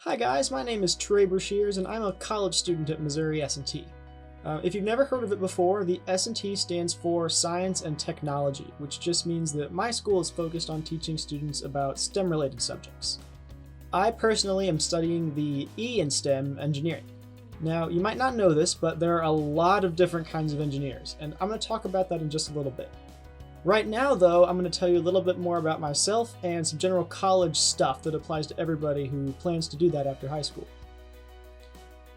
Hi guys, my name is Trey Brashears and I'm a college student at Missouri S&T. If you've never heard of it before, the S&T stands for Science and Technology, which just means that my school is focused on teaching students about STEM-related subjects. I personally am studying the E in STEM, engineering. Now, you might not know this, but there are a lot of different kinds of engineers, and I'm going to talk about that in just a little bit. Right now, though, I'm going to tell you a little bit more about myself and some general college stuff that applies to everybody who plans to do that after high school.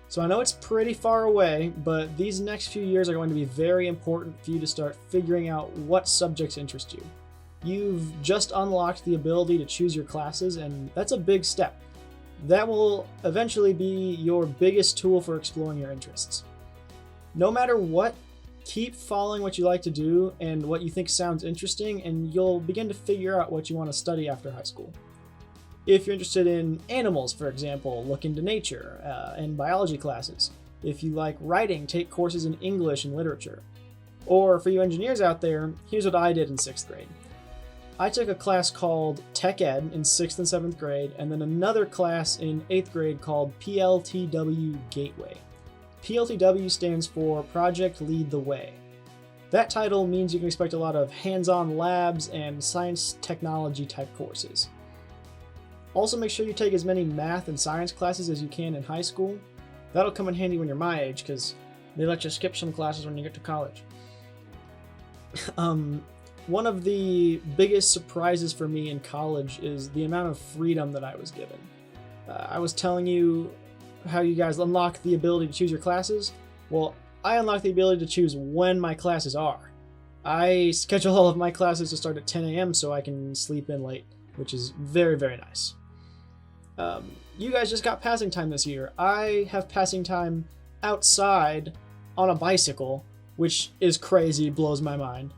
So I know it's pretty far away, but these next few years are going to be very important for you to start figuring out what subjects interest you. You've just unlocked the ability to choose your classes, and that's a big step. That will eventually be your biggest tool for exploring your interests. No matter what, keep following what you like to do and what you think sounds interesting, and you'll begin to figure out what you want to study after high school. If you're interested in animals, for example, look into nature and biology classes. If you like writing, take courses in English and literature. Or for you engineers out there, here's what I did in 6th grade. I took a class called Tech Ed in 6th and 7th grade, and then another class in 8th grade called PLTW Gateway. PLTW stands for Project Lead the Way. That title means you can expect a lot of hands-on labs and science technology type courses. Also, make sure you take as many math and science classes as you can in high school. That'll come in handy when you're my age, because they let you skip some classes when you get to college. One of the biggest surprises for me in college is the amount of freedom that I was given. I was telling you how you guys unlock the ability to choose your classes. Well, I unlock the ability to choose when my classes are. I schedule all of my classes to start at 10 a.m. so I can sleep in late, which is very, very nice. You guys just got passing time this year. I have passing time outside on a bicycle, which is crazy, blows my mind.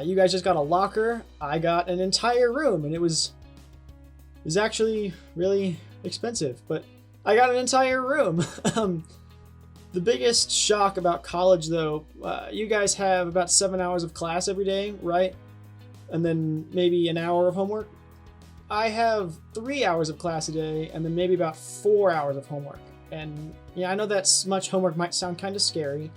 You guys just got a locker. I got an entire room, and it was actually really expensive, but I got an entire room. The biggest shock about college, though, you guys have about 7 hours of class every day, right? And then maybe an hour of homework. I have 3 hours of class a day, and then maybe about 4 hours of homework. And yeah, I know that much homework might sound kind of scary,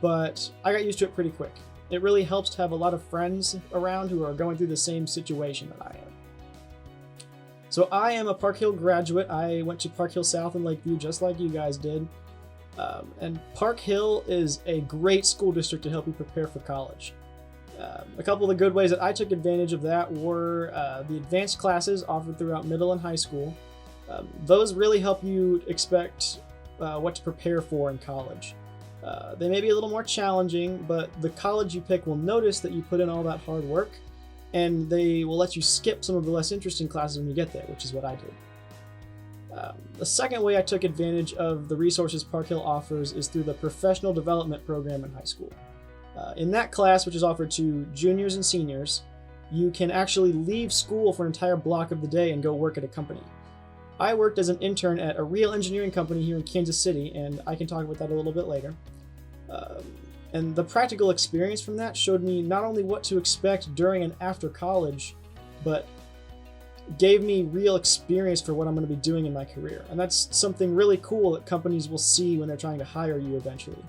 but I got used to it pretty quick. It really helps to have a lot of friends around who are going through the same situation that I am. So I am a Park Hill graduate. I went to Park Hill South in Lakeview just like you guys did. And Park Hill is a great school district to help you prepare for college. A couple of the good ways that I took advantage of that were the advanced classes offered throughout middle and high school. Those really help you expect what to prepare for in college. They may be a little more challenging, but the college you pick will notice that you put in all that hard work, and they will let you skip some of the less interesting classes when you get there, which is what I did. The second way I took advantage of the resources Park Hill offers is through the professional development program in high school. In that class, which is offered to juniors and seniors, you can actually leave school for an entire block of the day and go work at a company. I worked as an intern at a real engineering company here in Kansas City, and I can talk about that a little bit later. And the practical experience from that showed me not only what to expect during and after college, but gave me real experience for what I'm going to be doing in my career. And that's something really cool that companies will see when they're trying to hire you eventually.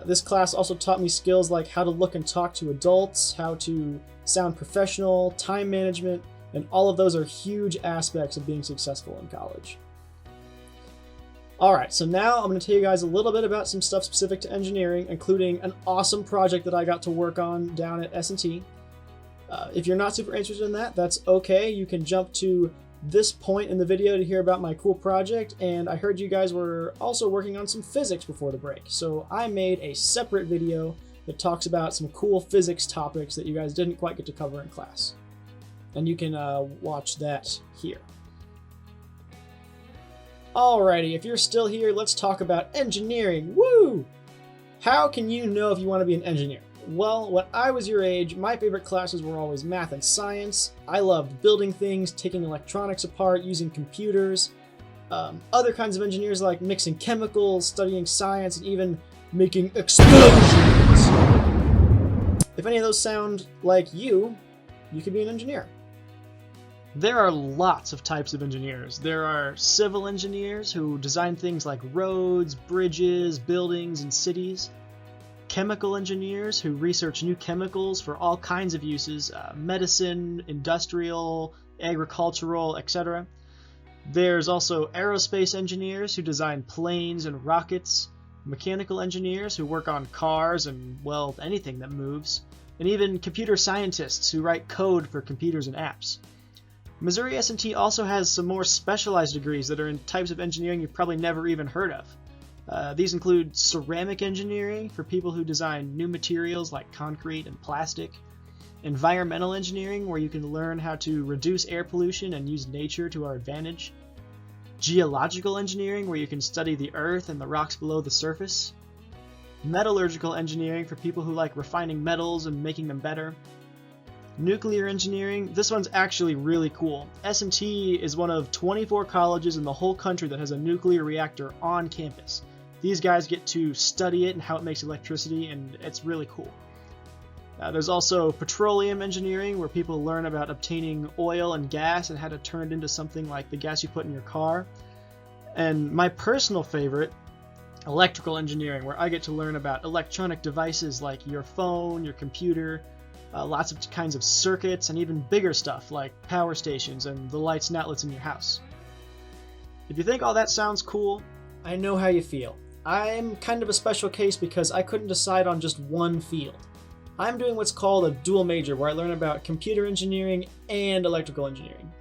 This class also taught me skills like how to look and talk to adults, how to sound professional, time management, and all of those are huge aspects of being successful in college. Alright, so now I'm going to tell you guys a little bit about some stuff specific to engineering, including an awesome project that I got to work on down at S&T. If you're not super interested in that, that's okay. You can jump to this point in the video to hear about my cool project, and I heard you guys were also working on some physics before the break, so I made a separate video that talks about some cool physics topics that you guys didn't quite get to cover in class. And you can watch that here. Alrighty, if you're still here, let's talk about engineering. Woo! How can you know if you want to be an engineer? Well, when I was your age, my favorite classes were always math and science. I loved building things, taking electronics apart, using computers. Other kinds of engineers like mixing chemicals, studying science, and even making explosions. If any of those sound like you could be an engineer. There are lots of types of engineers. There are civil engineers who design things like roads, bridges, buildings, and cities. Chemical engineers who research new chemicals for all kinds of uses, medicine, industrial, agricultural, etc. There's also aerospace engineers who design planes and rockets, mechanical engineers who work on cars and, well, anything that moves, and even computer scientists who write code for computers and apps. Missouri S&T also has some more specialized degrees that are in types of engineering you've probably never even heard of. These include ceramic engineering for people who design new materials like concrete and plastic, environmental engineering where you can learn how to reduce air pollution and use nature to our advantage, geological engineering where you can study the earth and the rocks below the surface, metallurgical engineering for people who like refining metals and making them better, nuclear engineering. This one's actually really cool. S&T is one of 24 colleges in the whole country that has a nuclear reactor on campus. These guys get to study it and how it makes electricity, and it's really cool. There's also petroleum engineering, where people learn about obtaining oil and gas and how to turn it into something like the gas you put in your car. And my personal favorite, electrical engineering, where I get to learn about electronic devices like your phone, your computer, lots of kinds of circuits, and even bigger stuff like power stations and the lights and outlets in your house. If you think all that sounds cool, I know how you feel. I'm kind of a special case because I couldn't decide on just one field. I'm doing what's called a dual major, where I learn about computer engineering and electrical engineering.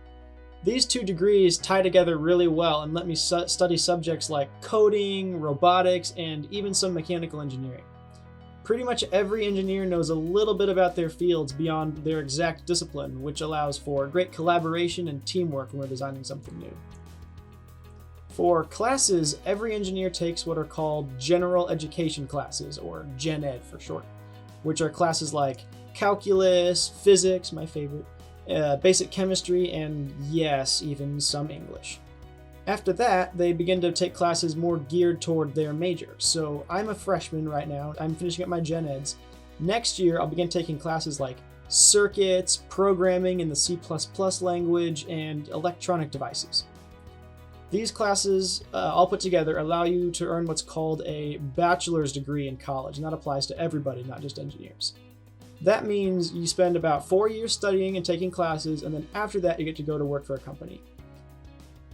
These two degrees tie together really well and let me study subjects like coding, robotics, and even some mechanical engineering. Pretty much every engineer knows a little bit about their fields beyond their exact discipline, which allows for great collaboration and teamwork when we're designing something new. For classes, every engineer takes what are called general education classes, or Gen Ed for short, which are classes like calculus, physics, my favorite, basic chemistry, and yes, even some English. After that, they begin to take classes more geared toward their major. So I'm a freshman right now. I'm finishing up my Gen Eds. Next year, I'll begin taking classes like circuits, programming in the C++ language, and electronic devices. These classes, all put together, allow you to earn what's called a bachelor's degree in college, and that applies to everybody, not just engineers. That means you spend about 4 years studying and taking classes, and then after that you get to go to work for a company.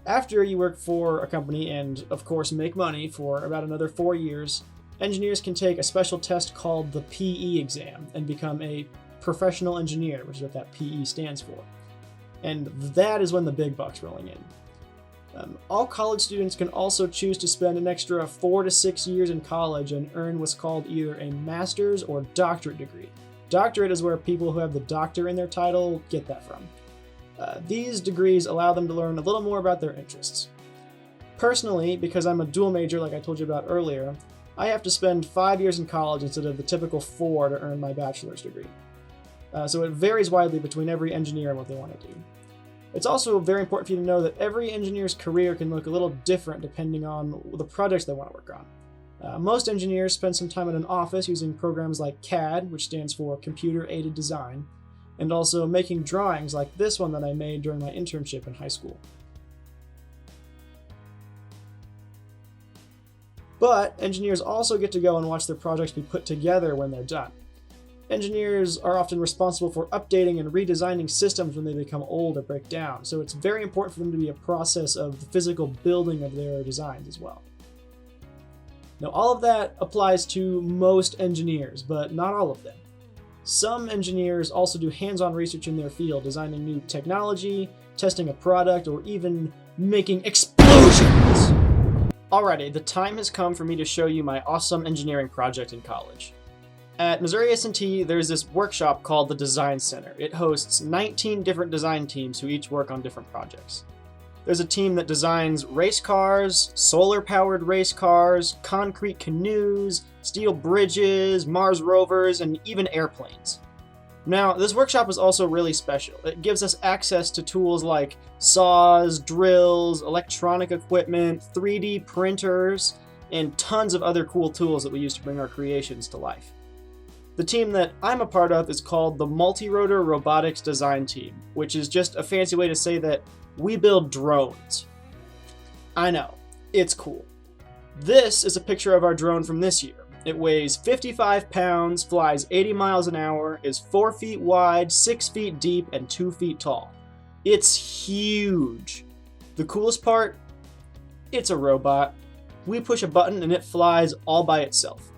After you work for a company and, of course, make money for about another 4 years, engineers can take a special test called the PE exam and become a professional engineer, which is what that PE stands for. And that is when the big buck's rolling in. All college students can also choose to spend an extra 4 to 6 years in college and earn what's called either a master's or doctorate degree. Doctorate is where people who have the doctor in their title get that from. These degrees allow them to learn a little more about their interests. Personally, because I'm a dual major like I told you about earlier, I have to spend 5 years in college instead of the typical 4 to earn my bachelor's degree. So it varies widely between every engineer and what they want to do. It's also very important for you to know that every engineer's career can look a little different depending on the projects they want to work on. Most engineers spend some time in an office using programs like CAD, which stands for Computer Aided Design, and also making drawings like this one that I made during my internship in high school. But engineers also get to go and watch their projects be put together when they're done. Engineers are often responsible for updating and redesigning systems when they become old or break down, so it's very important for them to be a process of the physical building of their designs as well. Now, all of that applies to most engineers, but not all of them. Some engineers also do hands-on research in their field, designing new technology, testing a product, or even making explosions! Alrighty, the time has come for me to show you my awesome engineering project in college. At Missouri S&T, there's this workshop called the Design Center. It hosts 19 different design teams who each work on different projects. There's a team that designs race cars, solar-powered race cars, concrete canoes, steel bridges, Mars rovers, and even airplanes. Now, this workshop is also really special. It gives us access to tools like saws, drills, electronic equipment, 3D printers, and tons of other cool tools that we use to bring our creations to life. The team that I'm a part of is called the Multi-Rotor Robotics Design Team, which is just a fancy way to say that we build drones. I know, it's cool. This is a picture of our drone from this year. It weighs 55 pounds, flies 80 miles an hour, is 4 feet wide, 6 feet deep, and 2 feet tall. It's huge. The coolest part? It's a robot. We push a button and it flies all by itself.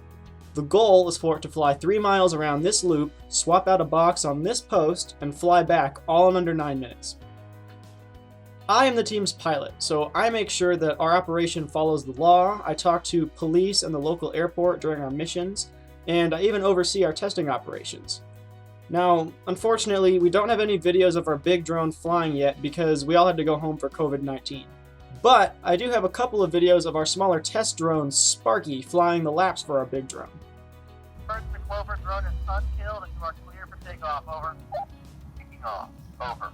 The goal is for it to fly 3 miles around this loop, swap out a box on this post, and fly back all in under 9 minutes. I am the team's pilot, so I make sure that our operation follows the law. I talk to police and the local airport during our missions, and I even oversee our testing operations. Now, unfortunately, we don't have any videos of our big drone flying yet because we all had to go home for COVID-19. But I do have a couple of videos of our smaller test drone, Sparky, flying the laps for our big drone. First, the Clover drone is unkilled and you are clear for takeoff. Over. Taking off. Over.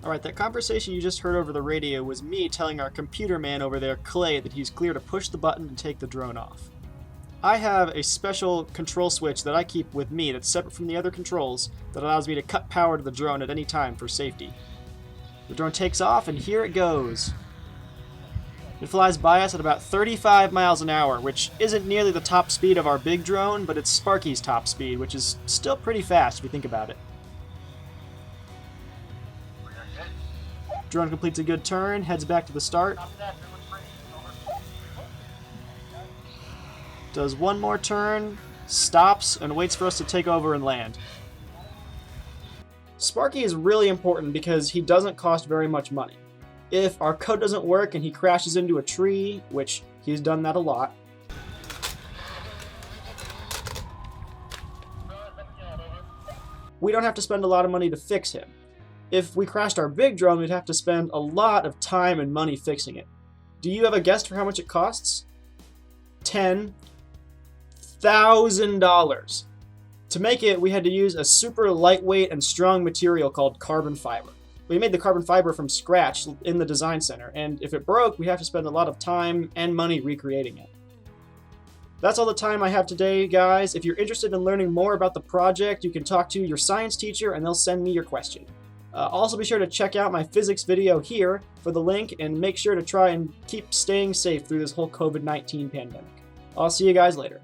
Alright, that conversation you just heard over the radio was me telling our computer man over there, Clay, that he's clear to push the button and take the drone off. I have a special control switch that I keep with me that's separate from the other controls that allows me to cut power to the drone at any time for safety. The drone takes off and here it goes. It flies by us at about 35 miles an hour, which isn't nearly the top speed of our big drone, but it's Sparky's top speed, which is still pretty fast if you think about it. Drone completes a good turn, heads back to the start. Does one more turn, stops, and waits for us to take over and land. Sparky is really important because he doesn't cost very much money. If our code doesn't work and he crashes into a tree, which he's done that a lot, we don't have to spend a lot of money to fix him. If we crashed our big drone, we'd have to spend a lot of time and money fixing it. Do you have a guess for how much it costs? $10,000. To make it, we had to use a super lightweight and strong material called carbon fiber. We made the carbon fiber from scratch in the design center, and if it broke, we have to spend a lot of time and money recreating it. That's all the time I have today, guys. If you're interested in learning more about the project, you can talk to your science teacher and they'll send me your question. Also be sure to check out my physics video here for the link, and make sure to try and keep staying safe through this whole COVID-19 pandemic. I'll see you guys later.